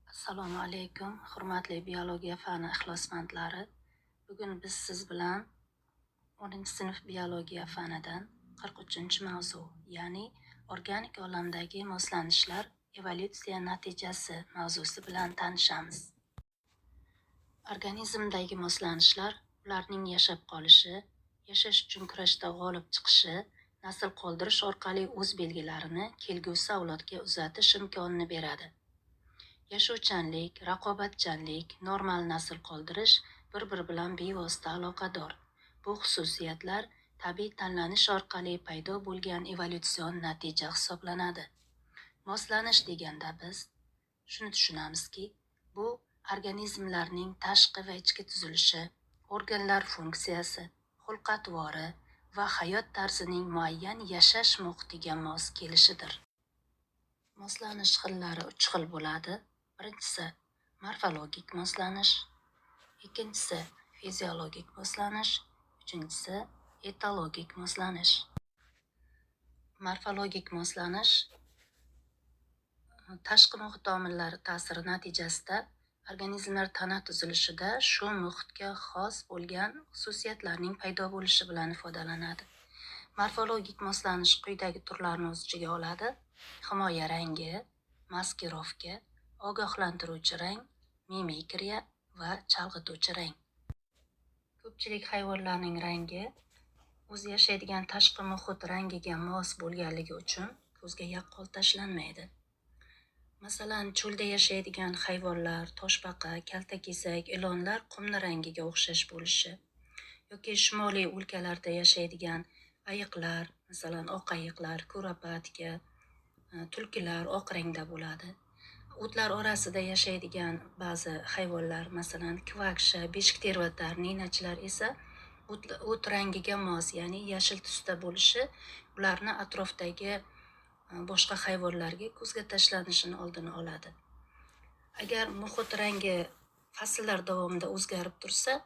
Assalomu alaykum, hurmatli biologiya fani ixlosmandlari. Bugun biz siz bilan 10-sinf biologiya fanidan 43-mavzu, ya'ni organik olamdagi moslanishlar evolyutsiya natijasi mavzusi bilan tanishamiz. Organizmdagi moslanishlar ularning yashab qolishi, yashash uchun kurashda g'olib chiqishi, nasl qoldirish orqali o'z belgilarini kelgusi avlodga uzatish imkonini beradi. Yashovchanlik, raqobatchanlik, normal nasl qoldirish bir-biri bilan bevosita aloqador. Bu xususiyatlar tabiiy tanlanish orqali paydo bo'lgan evolyutsion natija hisoblanadi. Moslanish deganda biz shuni tushunamizki, bu organizmlarning tashqi va ichki tuzilishi, organlar funksiyasi, xulq-atvori va hayot tarzining muayyan yashash muhitiga mos kelishidir. Moslanish xillari 3 xil bo'ladi. Birinchisi morfologik moslanish, ikkinchisi fiziologik moslanish, uchinchisi etologik moslanish. Morfologik moslanish tashqi muhit omillari ta'siri natijasida organizmlar tana tuzilishida shu muhitga xos bo'lgan xususiyatlarning paydo bo'lishi bilan ifodalanadi. Morfologik moslanish quyidagi turlarni o'z ichiga oladi: himoya rangi, maskirovka, ogohlantiruvchi rang, mimikriya va chalg'ituvchi rang. Ko'pchilik hayvonlarning rangi o'zi yashaydigan tashqi muhit rangiga mos bo'lganligi uchun ko'zga yaqqol tashlanmaydi. Masalan, cho'lda yashaydigan hayvonlar, toshbaqa, kaltakesak, ilonlar qumni rangiga o'xshash bo'lishi yoki shimoliy o'lkalarda yashaydigan ayiqlar, masalan, oq ayiqlar, kuropatka, tulkilar oq rangda bo'ladi. O'tlar orasida yashaydigan ba'zi hayvonlar, masalan, kvakshi, beshik tervatar, ninachilar esa o't rangiga mos, ya'ni yashil tusda bo'lishi ularni atrofdagi boshqa hayvonlarga ko'zga tashlanishini oldini oladi. Agar muhit rangi fasllar davomida o'zgarib tursa,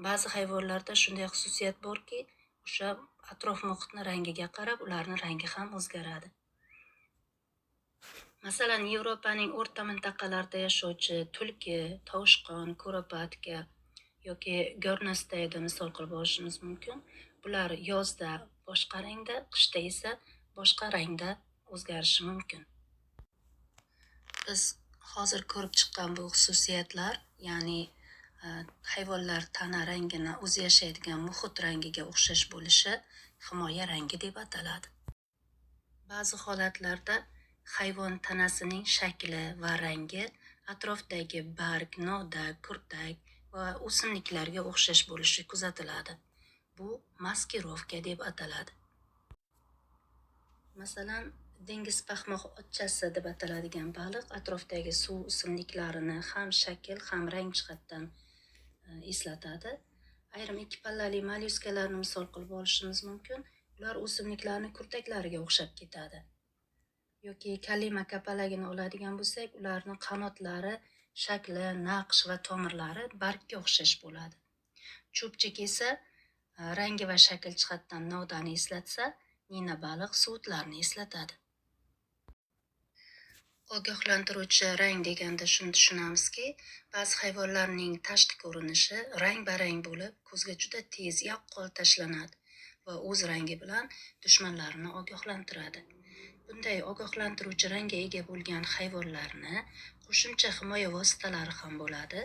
ba'zi hayvonlarda shunday xususiyat borki, o'sha atrof muhitni rangiga qarab ularning rangi ham o'zgaradi. Masalan, Yevropaning o'rta mintaqalarida yashovchi tulki, tovushqon, kuropatka yoki gornostayda misol qilib olishimiz mumkin. Bular yozda boshqa rangda, qishda esa boshqa rangda o'zgarishi mumkin. Biz hozir ko'rib chiqqan bu xususiyatlar, ya'ni hayvonlar tana rangini o'zi yashaydigan muhit rangiga o'xshash bo'lishi himoya rangi deb ataladi. Ba'zi holatlarda hayvon tanasining shakli va rangi atrofdagi barg, novda, kurtak va o'simliklarga o'xshash bo'lishi kuzatiladi. Bu maskirovka deb ataladi. Masalan, dengiz paxmoq ochchasi deb ataladigan baliq atrofdagi suv o'simliklarini ham shakl, ham rang jihatdan eslatadi. Ayrim ikki pallali mollyuskalarni misol qilib olishimiz mumkin. Ular o'simliklarni kurtaklariga o'xshab ketadi. Yoki kalima kapalagini oladigan bo'lsak, ularning qanotlari, shakli, naqsh va tomirlari bargga o'xshash bo'ladi. Cho'pchik esa rangi va shakl jihatdan novdani eslatsa, nina baliq suvutlarni eslatadi. Ogohlantiruvchi rang deganda shuni tushunamizki, ba'zi hayvonlarning tashqi ko'rinishi rang-barang bo'lib, ko'zga juda tez, yaqqol tashlanadi va o'z rangi bilan dushmanlarini ogohlantiradi. Bunday ogohlantiruvchi rangga ega bo'lgan hayvonlarni qo'shimcha himoya vositalari ham bo'ladi.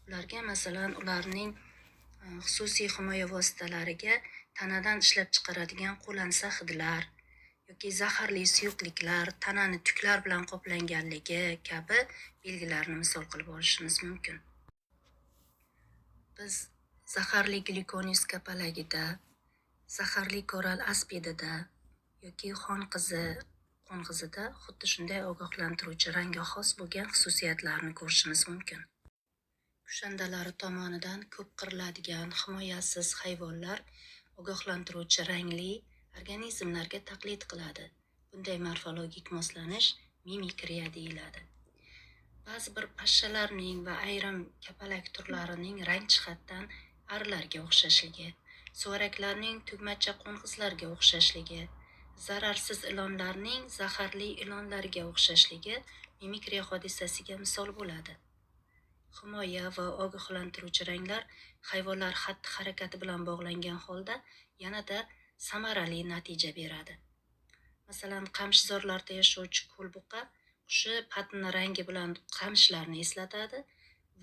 Ularga masalan, ularning xususiy himoya vositalariga tanadan ishlab chiqaradigan qo'lansa hidlar yoki zaharli suyuqliklar, tanani tuklar bilan qoplanganligi kabi belgilarni misol qilib olishimiz mumkin. Biz zaharli glikonis kapalagida, zaharli koral aspidida yoki xon qizi qo'ng'izida xuddi shunday ogohlantiruvchi rangga xos bo'lgan xususiyatlarni ko'rishimiz mumkin. Kushandalari tomonidan ko'p qiriladigan himoyasiz hayvonlar ogohlantiruvchi rangli organizmlarga taqlid qiladi. Bunday morfologik moslanish mimikriya deyiladi. Ba'zi bir pashshalarning va ayrim kapalak turlarining rang jihatdan arilarga o'xshashligi, suvaraklarning tugmacha qo'ng'izlarga o'xshashligi, zararsiz ilonlarning zaharli ilonlarga o'xshashligi mimikriya hodisasiga misol bo'ladi. Himoya va ogohlantiruvchi ranglar hayvonlar xatti-harakati bilan bog'langan holda yanada samarali natija beradi. Masalan, qamishzorlarda yashovchi ko'lbuqa qushi patni rangi bilan qamishlarni eslatadi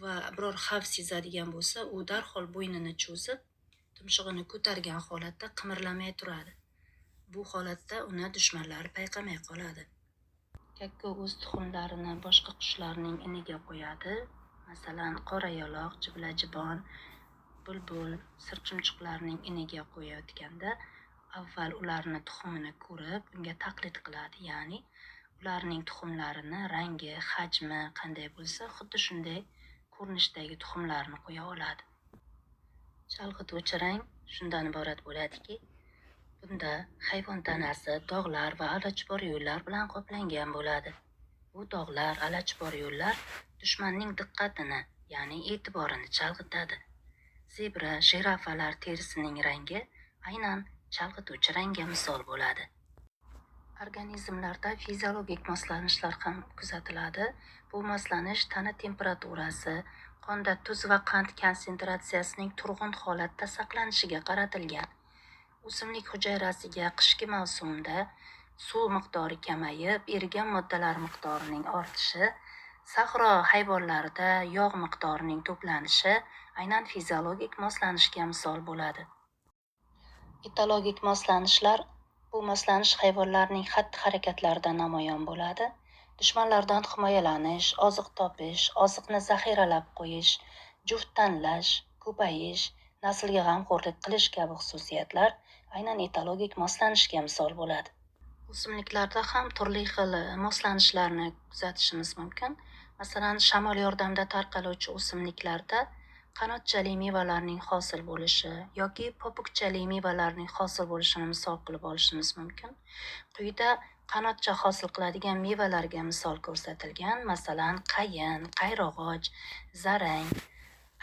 va biror xavf sezadigan bo'lsa, u darhol bo'ynini cho'zib, tumshug'ini ko'targan holatda qimirlamay turadi. Bu holatda uni dushmanlari payqamay qoladi. Kakko o'z tuxumlarini boshqa qushlarning iniga qo'yadi. Masalan, qora yaloq, jiblajibon, bulbul, sirchumchuqlarning iniga qo'yayotganda avval ularni tuxumini ko'rib, unga taqlid qiladi. Ya'ni ularning tuxumlarini rangi, hajmi qanday bo'lsa, xuddi shunday ko'rinishdagi tuxumlarni qo'ya oladi. Chalg'ituvchi rang shundan iborat bo'ladiki, bunda hayvon tanasi dog'lar va alachbor yo'llar bilan qoplangan bo'ladi. Bu dog'lar, alachbor yo'llar dushmanning diqqatini, ya'ni e'tiborini chalg'itadi. Zebra, jirafalar terisining rangi aynan chalg'ituvchi rangga misol bo'ladi. Organizmlarda fiziologik moslanishlar ham kuzatiladi. Bu moslanish tana temperaturasi, qonda tuz va qand konsentratsiyasining turg'un holatda saqlanishiga qaratilgan. O'simlik hujayrasiga qishki mavsumda suv miqdori kamayib, erigan moddalar miqdorining ortishi, sahro hayvonlarida yog' miqdorining to'planishi aynan fiziologik moslanishga misol bo'ladi. Etologik moslanishlar bu moslanish hayvonlarning xatti-harakatlarida namoyon bo'ladi. Dushmanlardan himoyalanish, oziq topish, oziqni zaxiralab qo'yish, juft tanlash, ko'payish, naslga g'amxo'rlik qilish kabi xususiyatlar aynan etologik moslanishga misol bo'ladi. O'simliklarda ham turli xil moslanishlarni kuzatishimiz mumkin. Masalan, shamol yordamida tarqaluvchi o'simliklarda qanotchali mevalarning hosil bo'lishi yoki popukchali mevalarning hosil bo'lishini misol qilib olishimiz mumkin. Quyida qanotcha hosil qiladigan mevalarga misol ko'rsatilgan. Masalan, qayin, qayrag'och, zarang,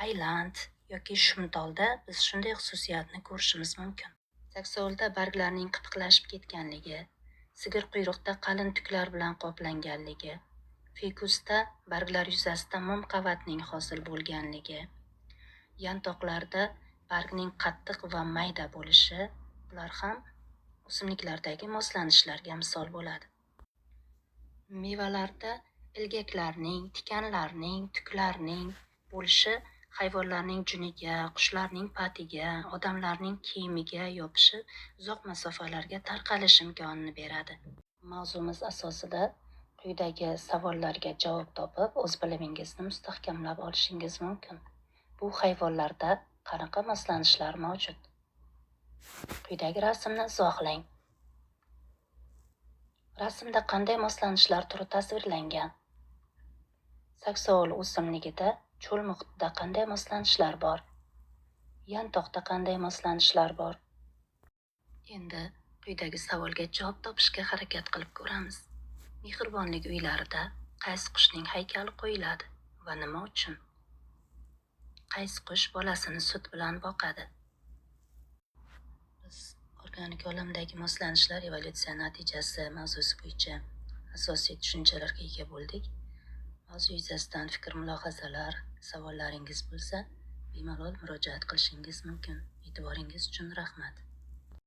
ayland yoki shumtolda biz shunday xususiyatni ko'rishimiz mumkin. Saksovulda barglarning qitiqlashib ketganligi, sigir quyruqda qalin tuklar bilan qoplanganligi, fikusda barglar yuzasida mum qavatning hosil bo'lganligi, yantoqlarda bargning qattiq va mayda bo'lishi, bular ham o'simliklardagi moslanishlarga misol bo'ladi. Mevalarda ilgaklarning, tikanlarning, tuklarning bo'lishi hayvonlarning juniga, qushlarning patiga, odamlarning kiyimiga yopishib, uzoq masofalarga tarqalish imkonini beradi. Mavzumiz asosida quyidagi savollarga javob topib, o'z bilimingizni mustahkamlab olishingiz mumkin. Bu hayvonlarda qanaqa moslanishlar mavjud? Quyidagi rasmni izohlang. Rasmda qanday moslanishlar turi tasvirlangan? Saksovul o'simligida cho'l muhitida qanday moslanishlar bor? Yantoqda qanday moslanishlar bor? Endi quyidagi savolga javob topishga harakat qilib ko'ramiz. Mehribonlik uylarida qaysi qushning haykali qo'yiladi va nima uchun? Qaysi qush bolasini sut bilan boqadi? Biz organik olamdagi moslanishlar evolyutsiya natijasi mavzusi bo'yicha asosiy tushunchalarga ega bo'ldik. Mavzu yuzasidan fikr-mulohazalar, savollaringiz bo'lsa, bemalol murojaat qilishingiz mumkin. E'tiboringiz uchun rahmat.